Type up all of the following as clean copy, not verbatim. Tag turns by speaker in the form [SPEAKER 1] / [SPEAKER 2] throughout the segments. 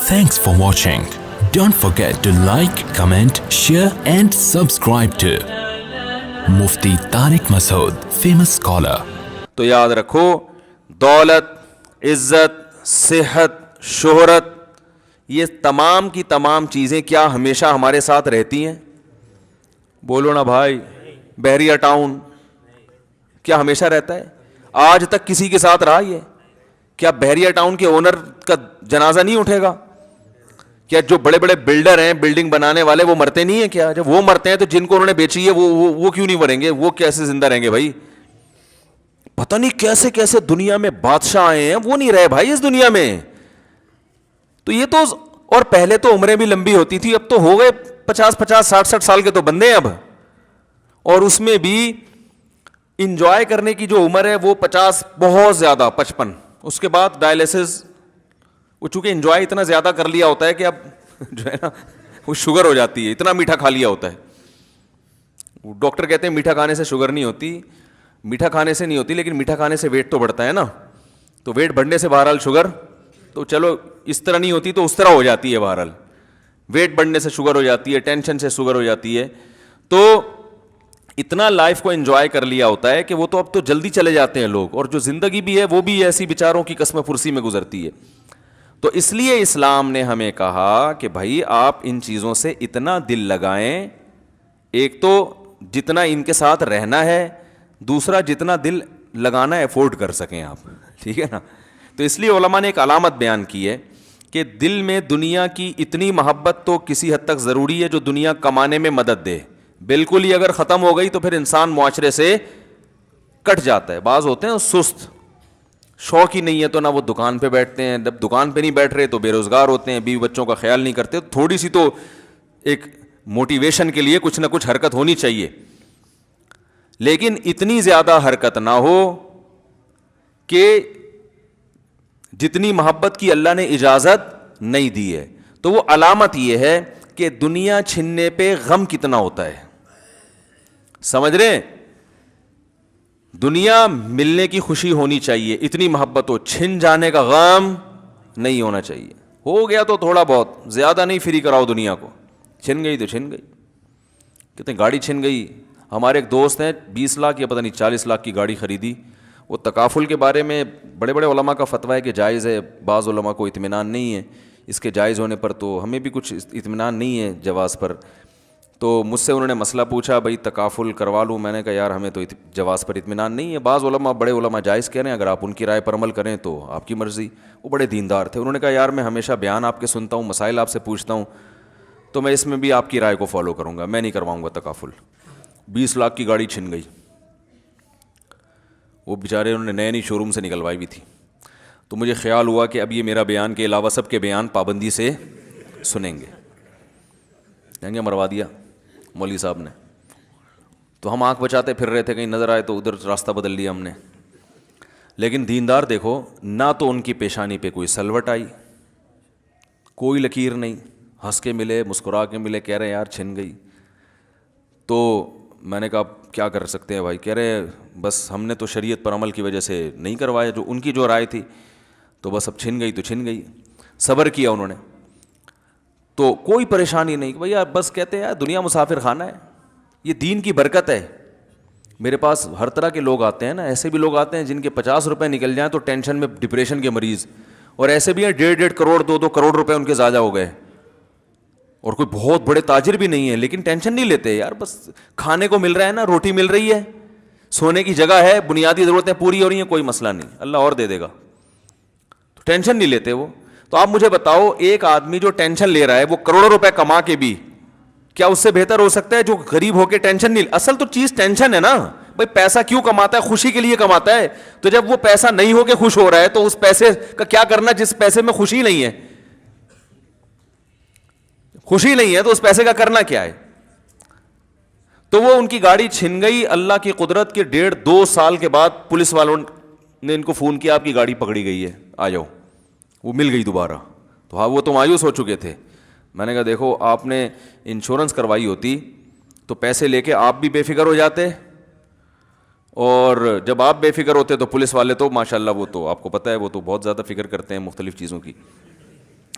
[SPEAKER 1] Thanks for watching. Don't forget to like, comment, share and subscribe to Mufti Tariq Masood, famous scholar.
[SPEAKER 2] تو یاد رکھو، دولت، عزت، صحت، شہرت، یہ تمام کی تمام چیزیں کیا ہمیشہ ہمارے ساتھ رہتی ہیں؟ بولو نا بھائی. بحریہ ٹاؤن کیا ہمیشہ رہتا ہے؟ آج تک کسی کے ساتھ رہا یہ؟ کیا بحریہ ٹاؤن کے اونر کا جنازہ نہیں اٹھے گا؟ کیا جو بڑے بڑے بلڈر ہیں، بلڈنگ بنانے والے، وہ مرتے نہیں ہیں کیا؟ جب وہ مرتے ہیں تو جن کو انہوں نے بیچی ہے وہ کیوں نہیں مریں گے؟ وہ کیسے زندہ رہیں گے بھائی؟ پتہ نہیں کیسے کیسے دنیا میں بادشاہ آئے ہیں، وہ نہیں رہے بھائی اس دنیا میں. تو یہ تو، اور پہلے تو عمریں بھی لمبی ہوتی تھی، اب تو ہو گئے 50 60 سال کے تو بندے ہیں اب. اور اس میں بھی انجوائے کرنے کی جو عمر ہے وہ 50، بہت زیادہ 55. اس کے بعد ڈائلیسس، وہ چونکہ انجوائے اتنا زیادہ کر لیا ہوتا ہے کہ اب جو ہے نا وہ شوگر ہو جاتی ہے، اتنا میٹھا کھا لیا ہوتا ہے. ڈاکٹر کہتے ہیں میٹھا کھانے سے شوگر نہیں ہوتی، میٹھا کھانے سے نہیں ہوتی، لیکن میٹھا کھانے سے ویٹ تو بڑھتا ہے نا. تو ویٹ بڑھنے سے بہرحال شوگر تو چلو اس طرح نہیں ہوتی تو اس طرح ہو جاتی ہے. بہرحال ویٹ بڑھنے سے شوگر ہو جاتی ہے، ٹینشن سے شوگر ہو جاتی ہے. تو اتنا لائف کو انجوائے کر لیا ہوتا ہے کہ وہ تو اب تو جلدی چلے جاتے ہیں لوگ، اور جو زندگی بھی ہے وہ بھی ایسی بیچاروں کی قسم پرسی میں گزرتی ہے. تو اس لیے اسلام نے ہمیں کہا کہ بھائی آپ ان چیزوں سے اتنا دل لگائیں، ایک تو جتنا ان کے ساتھ رہنا ہے، دوسرا جتنا دل لگانا افورڈ کر سکیں آپ. ٹھیک ہے نا؟ تو اس لیے علماء نے ایک علامت بیان کی ہے کہ دل میں دنیا کی اتنی محبت تو کسی حد تک ضروری ہے جو دنیا کمانے میں مدد دے. بالکل ہی اگر ختم ہو گئی تو پھر انسان معاشرے سے کٹ جاتا ہے. بعض ہوتے ہیں سست، شوق ہی نہیں ہے تو نہ وہ دکان پہ بیٹھتے ہیں، جب دکان پہ نہیں بیٹھ رہے تو بے روزگار ہوتے ہیں، بیوی بچوں کا خیال نہیں کرتے. تھوڑی سی تو ایک موٹیویشن کے لیے کچھ نہ کچھ حرکت ہونی چاہیے، لیکن اتنی زیادہ حرکت نہ ہو کہ جتنی محبت کی اللہ نے اجازت نہیں دی ہے. تو وہ علامت یہ ہے کہ دنیا چھننے پہ غم کتنا ہوتا ہے. سمجھ رہے ہیں؟ دنیا ملنے کی خوشی ہونی چاہیے، اتنی محبت ہو، چھن جانے کا غم نہیں ہونا چاہیے. ہو گیا تو تھوڑا بہت، زیادہ نہیں فری کراؤ دنیا کو. چھن گئی تو چھن گئی. کہتے ہیں گاڑی چھن گئی. ہمارے ایک دوست ہیں 20 لاکھ یا پتہ نہیں 40 لاکھ کی گاڑی خریدی. وہ تکافل کے بارے میں بڑے بڑے علماء کا فتویٰ ہے کہ جائز ہے، بعض علماء کو اطمینان نہیں ہے اس کے جائز ہونے پر، تو ہمیں بھی کچھ اطمینان نہیں ہے جواز پر. تو مجھ سے انہوں نے مسئلہ پوچھا بھائی تکافل کروا لوں؟ میں نے کہا یار ہمیں تو جواز پر اطمینان نہیں ہے. بعض علماء، بڑے علماء جائز کہہ رہے ہیں، اگر آپ ان کی رائے پر عمل کریں تو آپ کی مرضی. وہ بڑے دیندار تھے. انہوں نے کہا یار میں ہمیشہ بیان آپ کے سنتا ہوں، مسائل آپ سے پوچھتا ہوں، تو میں اس میں بھی آپ کی رائے کو فالو کروں گا، میں نہیں کرواؤں گا تکافل. 20 لاکھ کی گاڑی چھن گئی. وہ بیچارے انہوں نے نئی شو روم سے نکلوائی بھی تھی. تو مجھے خیال ہوا کہ اب یہ میرا بیان کے علاوہ سب کے بیان پابندی سے سنیں گے. کہیں گے مروا دیا مولوی صاحب نے. تو ہم آنکھ بچاتے پھر رہے تھے، کہیں نظر آئے تو ادھر راستہ بدل لیا ہم نے. لیکن دیندار دیکھو، نہ تو ان کی پیشانی پہ کوئی سلوٹ آئی، کوئی لکیر نہیں، ہنس کے ملے، مسکرا کے ملے، کہہ رہے ہیں یار چھن گئی. تو میں نے کہا کیا کر سکتے ہیں بھائی؟ کہہ رہے بس ہم نے تو شریعت پر عمل کی وجہ سے نہیں کروایا، جو ان کی جو رائے تھی، تو بس اب چھن گئی تو چھن گئی. صبر کیا انہوں نے، تو کوئی پریشانی نہیں. بھائی یار بس کہتے ہیں یار دنیا مسافر خانہ ہے، یہ دین کی برکت ہے. میرے پاس ہر طرح کے لوگ آتے ہیں نا، ایسے بھی لوگ آتے ہیں جن کے 50 روپے نکل جائیں تو ٹینشن میں، ڈپریشن کے مریض، اور ایسے بھی ہیں 1.5 کروڑ 2 کروڑ روپے ان کے ضائع ہو گئے، اور کوئی بہت بڑے تاجر بھی نہیں ہے، لیکن ٹینشن نہیں لیتے. یار بس کھانے کو مل رہا ہے نا، روٹی مل رہی ہے، سونے کی جگہ ہے، بنیادی ضرورتیں پوری ہو رہی ہیں، کوئی مسئلہ نہیں، اللہ اور دے دے گا. تو ٹینشن نہیں لیتے وہ. تو آپ مجھے بتاؤ، ایک آدمی جو ٹینشن لے رہا ہے وہ کروڑوں روپے کما کے بھی، کیا اس سے بہتر ہو سکتا ہے جو غریب ہو کے ٹینشن نہیں؟ اصل تو چیز ٹینشن ہے نا بھائی. پیسہ کیوں کماتا ہے؟ خوشی کے لیے کماتا ہے. تو جب وہ پیسہ نہیں ہو کے خوش ہو رہا ہے تو اس پیسے کا کیا کرنا جس پیسے میں خوشی نہیں ہے؟ خوشی نہیں ہے تو اس پیسے کا کرنا کیا ہے؟ تو وہ ان کی گاڑی چھن گئی. اللہ کی قدرت کے 1.5-2 سال کے بعد پولیس والوں نے ان کو فون کیا آپ کی گاڑی پکڑی گئی ہے، آ جاؤ. وہ مل گئی دوبارہ. تو ہاں وہ تو مایوس ہو چکے تھے. میں نے کہا دیکھو آپ نے انشورنس کروائی ہوتی تو پیسے لے کے آپ بھی بے فکر ہو جاتے، اور جب آپ بے فکر ہوتے تو پولیس والے تو ماشاءاللہ وہ تو آپ کو پتہ ہے وہ تو بہت زیادہ فکر کرتے ہیں مختلف چیزوں کی.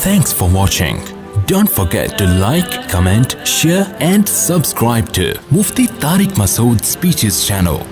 [SPEAKER 1] Thanks for watching. Don't forget to like, comment, share and subscribe to Mufti Tariq Masood Speeches channel.